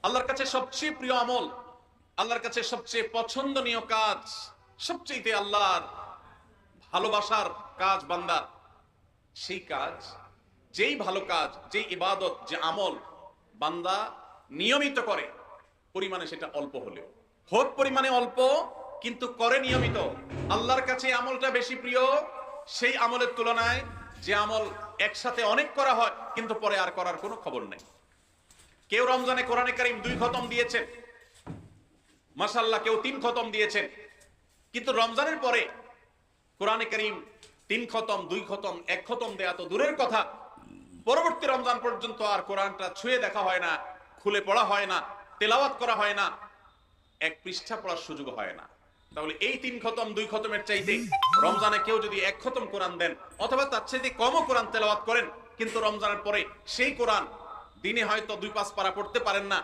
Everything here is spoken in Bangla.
আল্লাহর কাছে সবচেয়ে প্রিয় আমল, আল্লাহর কাছে সবচেয়ে পছন্দনীয় কাজ, সবচেয়ে আল্লাহর ভালোবাসার কাজ বান্দার, সেই কাজ, যেই ভালো কাজ, যেই ইবাদত, যে আমল বান্দা নিয়মিত করে, পরিমাণে সেটা অল্প হলেও হোক, পরিমাণে অল্প কিন্তু করে নিয়মিত, আল্লাহর কাছে আমলটা বেশি প্রিয় সেই আমলের তুলনায় যে আমল একসাথে অনেক করা হয় কিন্তু পরে আর করার কোনো খবর নেই। কেউ রমজানে কোরআনে কারীম 2 খতম দিয়েছেন, মাশাআল্লাহ, কেউ 3 খতম দিয়েছেন, কিন্তু রমজানের পরে কোরআনে কারীম 3 খতম, 2 খতম, 1 খতম দেয়া তো দূরের কথা, পরবর্তী রমজান পর্যন্ত আর কোরআনটা ছুঁয়ে দেখা হয় না, খুলে পড়া হয় না, তেলাওয়াত করা হয় না, 1 পৃষ্ঠা পড়ার সুযোগ হয় না। তাহলে এই 3 খতম 2 খতমের চাইতে রমজানে কেউ যদি 1 খতম কোরআন দেন অথবা তার চাইতে কমও কোরআন তেলাওয়াত করেন, কিন্তু রমজানের পরে সেই কোরআন দিনে হয়তো 2-5 পারা পড়তে পারেন না,